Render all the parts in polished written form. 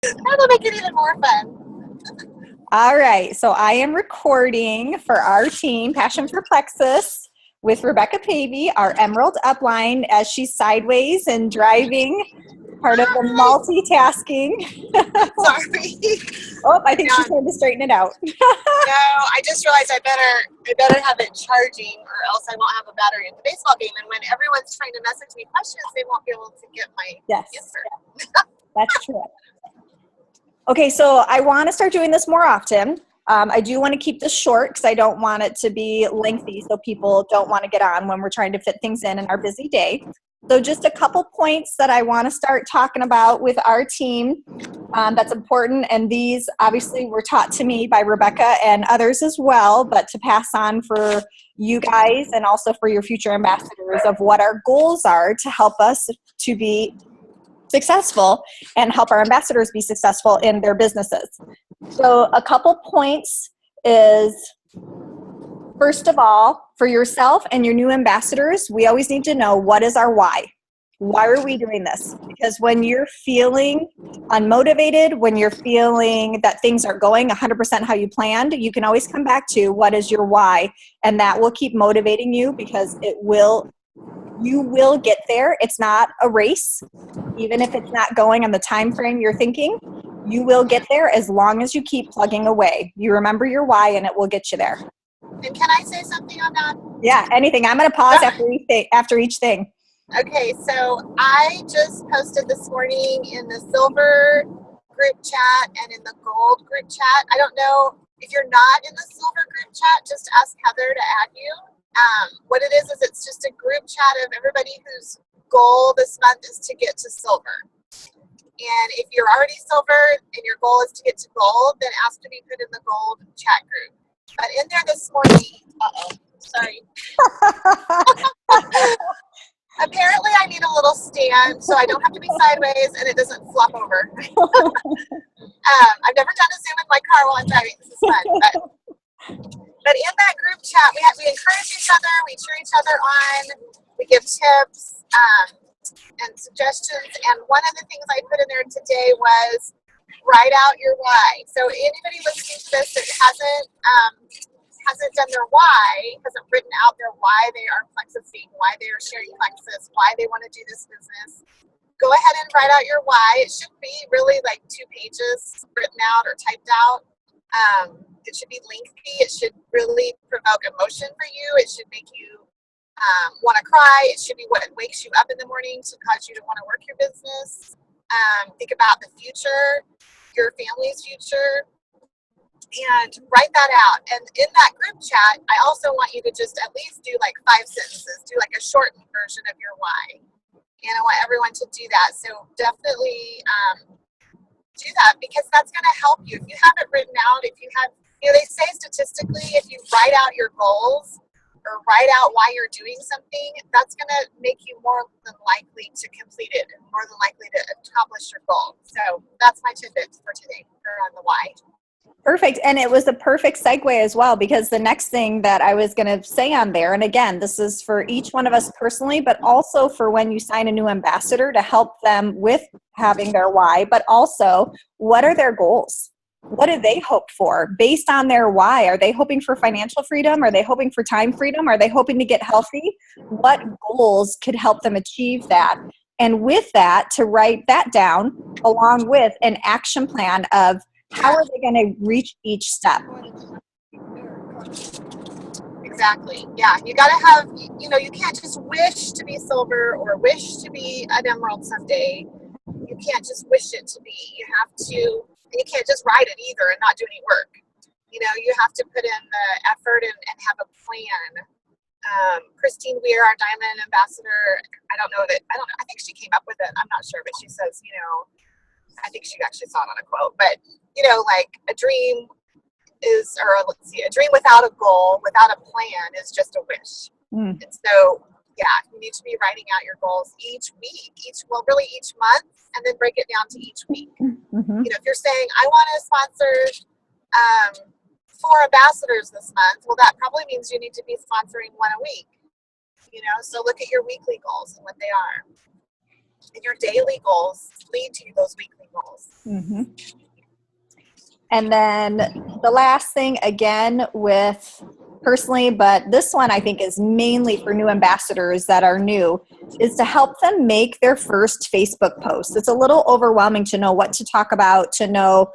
That'll make it even more fun. All right, so I am recording for our team, Passion for Plexus, with Rebecca Pavey, our Emerald upline, as she's sideways and driving, part of the multitasking. Sorry. Oh, I think Yeah. she's trying to straighten it out. No, I just realized I better have it charging, or else I won't have a battery at the baseball game. And when everyone's trying to message me questions, they won't be able to get my Yes, answer. that's true. Okay, so I want to start doing this more often. I do want to keep this short because I don't want it to be lengthy, so people don't want to get on when we're trying to fit things in our busy day. So just a couple points that I want to start talking about with our team that's important, and these obviously were taught to me by Rebecca and others as well, but to pass on for you guys and also for your future ambassadors of what our goals are to help us to be successful and help our ambassadors be successful in their businesses. So a couple points is, first of all, for yourself and your new ambassadors, we always need to know, what is our why? Why are we doing this? Because when you're feeling unmotivated, when you're feeling that things aren't going 100% how you planned, you can always come back to what is your why, and that will keep motivating you because you will get there. It's not a race. Even if it's not going on the time frame you're thinking, you will get there as long as you keep plugging away. You remember your why and it will get you there. And can I say something on that? Yeah, anything. I'm going to pause after each thing. Okay, so I just posted this morning in the silver group chat and in the gold group chat. I don't know if you're not in the silver group chat, just ask Heather to add you. What it is it's just a group chat of everybody whose goal this month is to get to silver. And if you're already silver and your goal is to get to gold, then ask to be put in the gold chat group. But in there this morning, sorry. Apparently I need a little stand so I don't have to be sideways and it doesn't flop over. I've never done a Zoom in my car while I'm driving. This is fun. But in that group chat, we encourage each other, we cheer each other on, we give tips and suggestions. And one of the things I put in there today was write out your why. So anybody listening to this that hasn't done their why, hasn't written out their why they are Plexusing, why they are sharing Plexus, why they want to do this business, go ahead and write out your why. It should be really like 2 pages written out or typed out. It should be lengthy. It should really provoke emotion for you. It should make you want to cry. It should be what wakes you up in the morning to cause you to want to work your business. Think about the future, your family's future, and write that out. And in that group chat, I also want you to just at least do like 5 sentences, do like a shortened version of your why. And I want everyone to do that. So definitely do that, because that's going to help you. If you have it written out, if you have, they say statistically, if you write out your goals or write out why you're doing something, that's going to make you more than likely to complete it and more than likely to accomplish your goal. So that's my tidbit for today on the why. Perfect. And it was a perfect segue as well, because the next thing that I was going to say on there, and again, this is for each one of us personally, but also for when you sign a new ambassador to help them with having their why, but also what are their goals? What do they hope for based on their why? Are they hoping for financial freedom? Are they hoping for time freedom? Are they hoping to get healthy? What goals could help them achieve that? And with that, to write that down along with an action plan of how are they going to reach each step? Exactly. Yeah. You got to have, you can't just wish to be silver or wish to be an emerald someday. You can't just wish it to be. You have to, and you can't just write it either and not do any work. You have to put in the effort and have a plan. Christine Weir, our diamond ambassador, I think she came up with it. I'm not sure, but she says, I think she actually saw it on a quote, but like a dream a dream without a goal, without a plan is just a wish. And so, yeah, you need to be writing out your goals each week, really each month, and then break it down to each week. Mm-hmm. If you're saying, I want to sponsor 4 ambassadors this month, well, that probably means you need to be sponsoring 1 a week. So look at your weekly goals and what they are. And your daily goals lead to those weekly goals. Mm-hmm. And then the last thing, again, with personally, but this one I think is mainly for new ambassadors that are new, is to help them make their first Facebook post. It's a little overwhelming to know what to talk about, to know,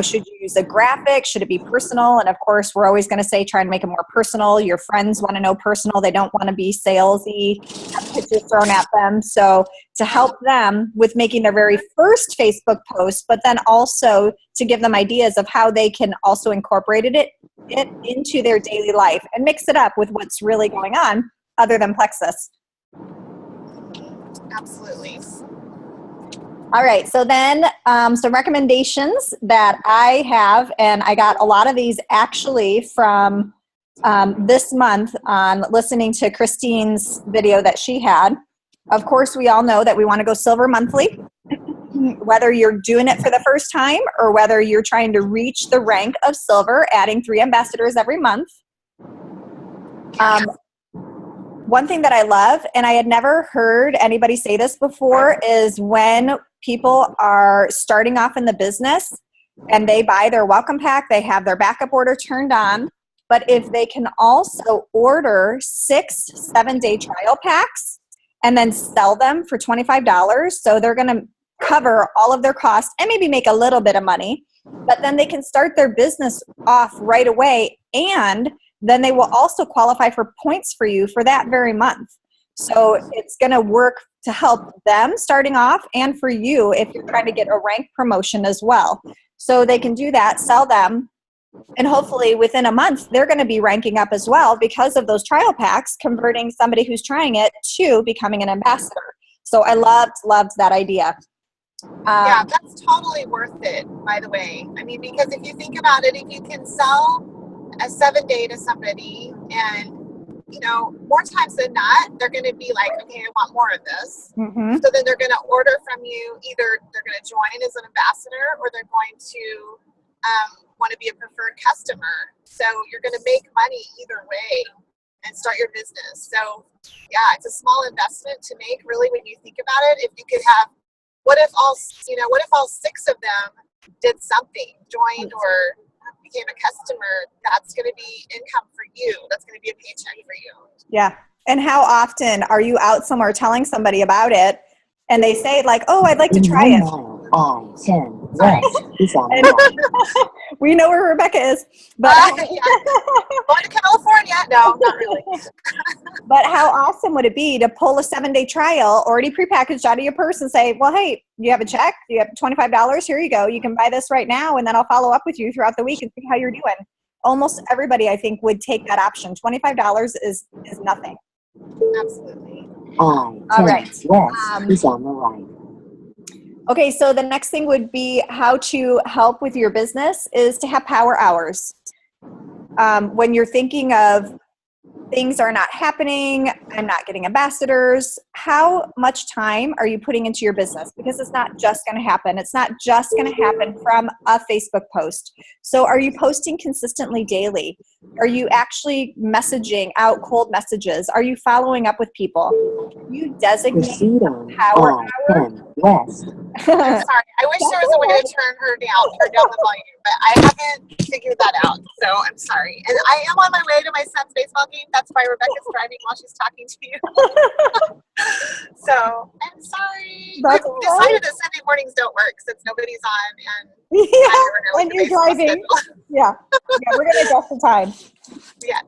should you use a graphic? Should it be personal? And of course, we're always going to say, try and make it more personal. Your friends want to know personal. They don't want to be salesy, have pictures thrown at them. So to help them with making their very first Facebook post, but then also to give them ideas of how they can also incorporate it into their daily life and mix it up with what's really going on other than Plexus. Absolutely. All right, so then some recommendations that I have, and I got a lot of these actually from this month on listening to Christine's video that she had. Of course, we all know that we want to go silver monthly, whether you're doing it for the first time or whether you're trying to reach the rank of silver, adding 3 ambassadors every month. One thing that I love, and I had never heard anybody say this before, is when people are starting off in the business and they buy their welcome pack, they have their backup order turned on, but if they can also order 6 7-day trial packs and then sell them for $25, so they're going to cover all of their costs and maybe make a little bit of money, but then they can start their business off right away, and then they will also qualify for points for you for that very month. So it's going to work to help them starting off and for you if you're trying to get a rank promotion as well. So they can do that, sell them, and hopefully within a month, they're going to be ranking up as well because of those trial packs, converting somebody who's trying it to becoming an ambassador. So I loved that idea. Yeah, that's totally worth it, by the way. I mean, because if you think about it, if you can sell a 7-day to somebody and, more times than not, they're going to be like, okay, I want more of this. Mm-hmm. So then they're going to order from you. Either they're going to join as an ambassador or they're going to want to be a preferred customer. So you're going to make money either way and start your business. So yeah, it's a small investment to make really when you think about it. If you could have, what if all 6 of them did something, joined or became a customer? That's going to be income for you. That's going to be a paycheck for you. Yeah. And how often are you out somewhere telling somebody about it and they say like, oh, I'd like to try it. We know where Rebecca is. But going to California? No, not really. But how awesome would it be to pull a 7-day trial already prepackaged out of your purse and say, well, hey, you have a check? You have $25? Here you go. You can buy this right now, and then I'll follow up with you throughout the week and see how you're doing. Almost everybody, I think, would take that option. $25 is nothing. Absolutely. All right. Is on the right. Okay, so the next thing would be how to help with your business is to have power hours. When you're thinking of things are not happening, I'm not getting ambassadors, how much time are you putting into your business? Because it's not just going to happen. It's not just going to happen from a Facebook post. So are you posting consistently daily? Are you actually messaging out cold messages? Are you following up with people? You designate power hour. West. I'm sorry. I wish there was a way to turn down the volume, but I haven't figured that out. So I'm sorry. And I am on my way to my son's baseball game. That's why Rebecca's driving while she's talking to you. So I'm sorry. We've decided that Sunday mornings don't work since nobody's on. And you're driving. Yeah, we're going to adjust the time. Yeah.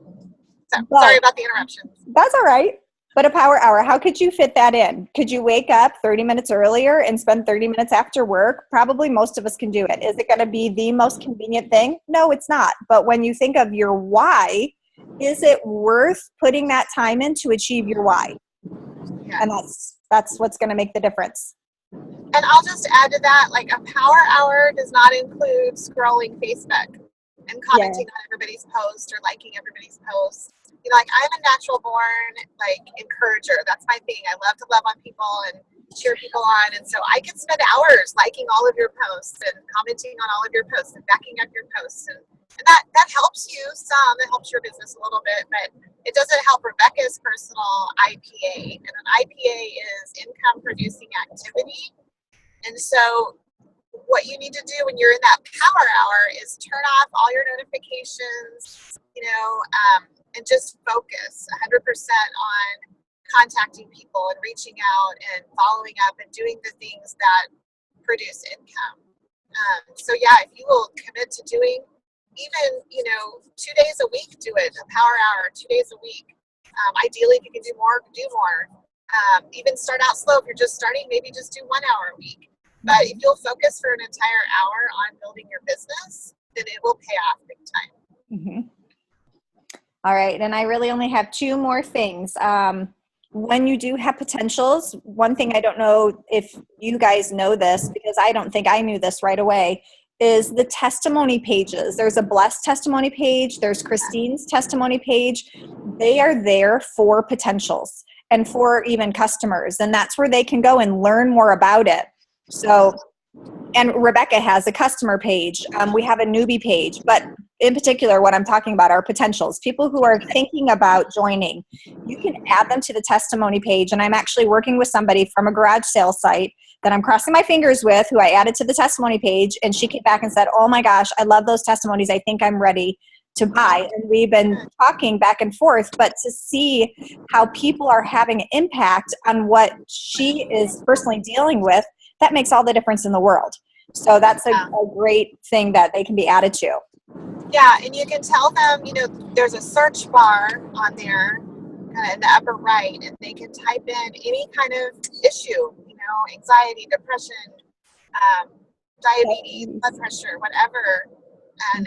So, sorry about the interruptions. That's all right. But a power hour, how could you fit that in? Could you wake up 30 minutes earlier and spend 30 minutes after work? Probably most of us can do it. Is it going to be the most convenient thing? No, it's not. But when you think of your why, is it worth putting that time in to achieve your why? Yeah. And that's what's going to make the difference. And I'll just add to that, like a power hour does not include scrolling Facebook and commenting on everybody's post or liking everybody's posts. Like I'm a natural born encourager. That's my thing. I love to love on people and cheer people on. And so I can spend hours liking all of your posts and commenting on all of your posts and backing up your posts. And that helps you some. It helps your business a little bit. But it doesn't help Rebecca's personal IPA. And an IPA is income producing activity. And so what you need to do when you're in that power hour is turn off all your notifications, and just focus 100% on contacting people and reaching out and following up and doing the things that produce income. So yeah, if you will commit to doing even, 2 days a week, do it, a power hour, 2 days a week. Ideally, if you can do more, do more. Even start out slow. If you're just starting, maybe just do 1 hour a week. But if you'll focus for an entire hour on building your business, then it will pay off big time. Mm-hmm. All right. And I really only have 2 more things. When you do have potentials, one thing I don't know if you guys know this, because I don't think I knew this right away, is the testimony pages. There's a Blessed testimony page. There's Christine's testimony page. They are there for potentials and for even customers. And that's where they can go and learn more about it. So, and Rebecca has a customer page. We have a newbie page, but in particular, what I'm talking about are potentials. People who are thinking about joining, you can add them to the testimony page. And I'm actually working with somebody from a garage sale site that I'm crossing my fingers with, who I added to the testimony page. And she came back and said, oh my gosh, I love those testimonies. I think I'm ready to buy. And we've been talking back and forth, but to see how people are having an impact on what she is personally dealing with, that makes all the difference in the world. So that's a great thing that they can be added to. Yeah, and you can tell them, there's a search bar on there kind of in the upper right, and they can type in any kind of issue, anxiety, depression, diabetes, blood pressure, whatever. And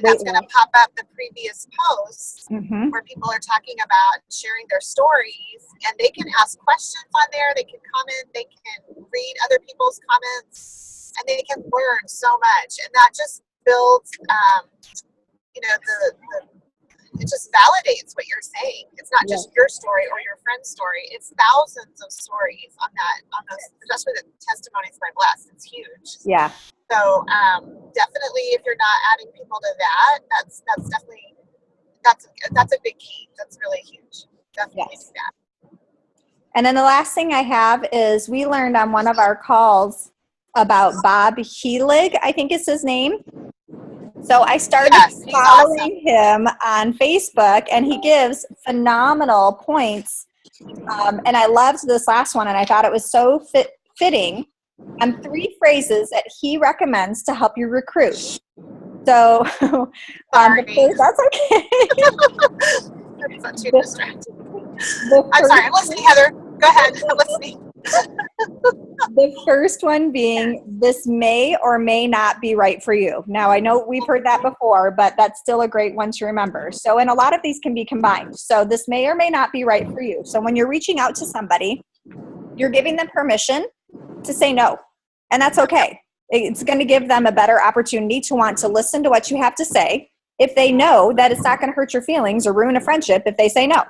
that's going to pop up the previous posts where people are talking about sharing their stories, and they can ask questions on there. They can comment, they can read other people's comments, and they can learn so much. And that just builds, it just validates what you're saying. It's not just your story or your friend's story. It's thousands of stories on those, especially the testimonies by Bless. It's huge. Yeah. So definitely, if you're not adding people to that, that's definitely that's a big key. That's really huge. Definitely do that. And then the last thing I have is we learned on one of our calls about Bob Helig, I think is his name. So I started following him on Facebook, and he gives phenomenal points. And I loved this last one, and I thought it was so fitting. 3 phrases that he recommends to help you recruit. So, that's okay. That's not too distracting. I'm sorry, I'm listening, Heather. Go ahead. I'm listening. The first one being, this may or may not be right for you. Now, I know we've heard that before, but that's still a great one to remember. So, and a lot of these can be combined. So this may or may not be right for you. So when you're reaching out to somebody, you're giving them permission to say no. And that's okay. It's going to give them a better opportunity to want to listen to what you have to say if they know that it's not going to hurt your feelings or ruin a friendship if they say no.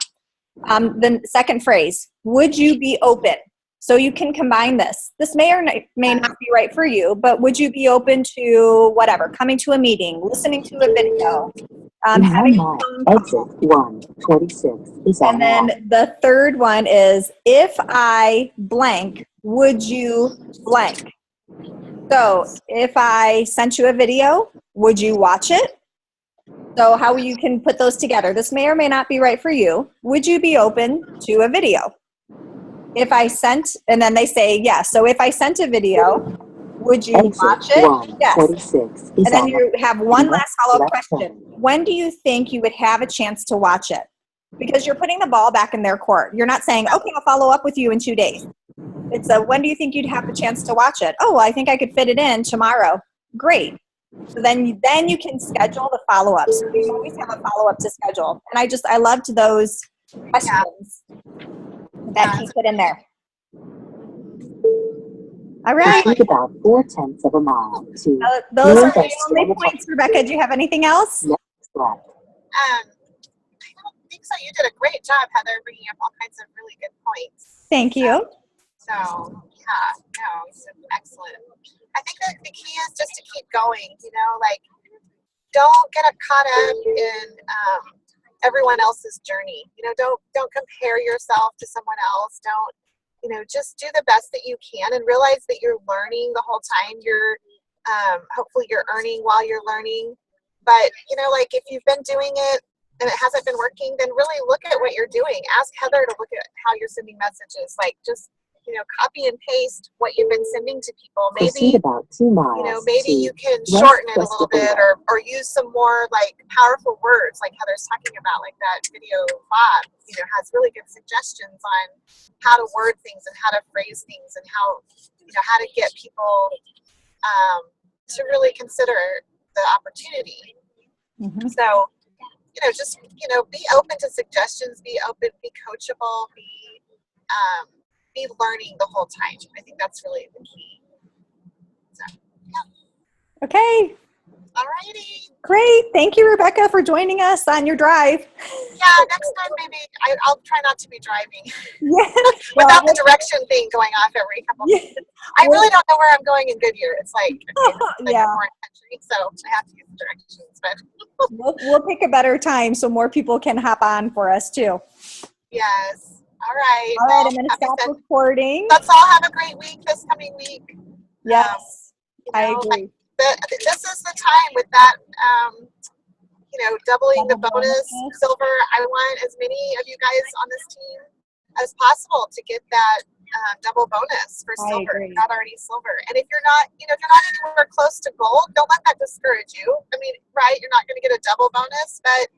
The second phrase, would you be open? So you can combine this. This may or may not be right for you, but would you be open to whatever, coming to a meeting, listening to a video, having a phone call? 126 and then the third one is, if I blank, would you blank? So if I sent you a video, would you watch it? So how you can put those together. This may or may not be right for you. Would you be open to a video? If I sent, and then they say yes. So if I sent a video, would you watch it? Yes. And then you have one last follow-up question. When do you think you would have a chance to watch it? Because you're putting the ball back in their court. You're not saying, okay, I'll follow up with you in 2 days. It's a, when do you think you'd have a chance to watch it? Oh, well, I think I could fit it in tomorrow. Great. So then you can schedule the follow-ups. So you always have a follow-up to schedule. And I loved those questions that he put in there. All right. About 4/10 of a mile to those are the only points, Rebecca. Do you have anything else? Next I don't think so. You did a great job, Heather, bringing up all kinds of really good points. Thank you. So yeah, no, it's excellent. I think that the key is just to keep going, like don't get caught up in everyone else's journey. Don't compare yourself to someone else. Don't, just do the best that you can and realize that you're learning the whole time. You're hopefully you're earning while you're learning. But, like if you've been doing it and it hasn't been working, then really look at what you're doing. Ask Heather to look at how you're sending messages. Like just, copy and paste what you've been sending to people. Proceed Maybe, about 2 miles. maybe to you can West shorten it a little Westerville. bit or use some more like powerful words like Heather's talking about, like that video Bob, has really good suggestions on how to word things and how to phrase things and how to get people to really consider the opportunity. Mhm. So, just, be open to suggestions, be open, be coachable, be learning the whole time. I think that's really the key. So, yeah. Okay, Alrighty. great. Thank you, Rebecca, for joining us on your drive. Yeah, next time maybe I'll try not to be driving Yeah. without the direction thing going off every couple Yeah. minutes. I really don't know where I'm going in Goodyear. It's like, Yeah. a foreign country, so I have to use the directions. But We'll pick a better time so more people can hop on for us too. yes. All right. All right, Well, I'm going to like I stop said, recording. let's all have a great week this coming week. Yes, I agree. This is the time with that, doubling the Double bonus bonus. silver. I want as many of you guys on this team as possible to get that double bonus for I silver, agree. not already silver. And if you're not, if you're not anywhere close to gold, don't let that discourage you. I mean, right, you're not going to get a double bonus, but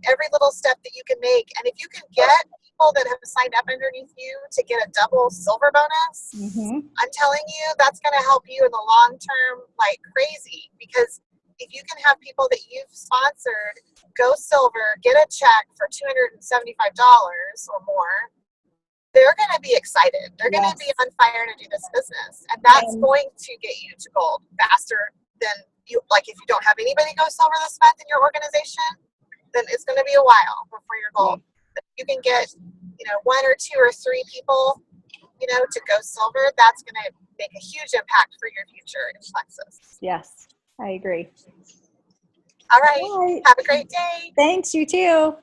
every little step that you can make, and if you can get people that have signed up underneath you to get a double silver bonus, Mm-hmm. I'm telling you, that's going to help you in the long term like crazy. Because if you can have people that you've sponsored go silver, get a check for $275 or more, they're going to be excited. They're going to be on fire to do this business, and that's going to get you to gold faster than you. Like if you don't have anybody go silver this month in your organization, then it's going to be a while before you're gold. But if you can get, 1 or 2 or 3 people, to go silver, that's going to make a huge impact for your future in Plexus. Yes, I agree. All right. All right. Have a great day. Thanks, you too.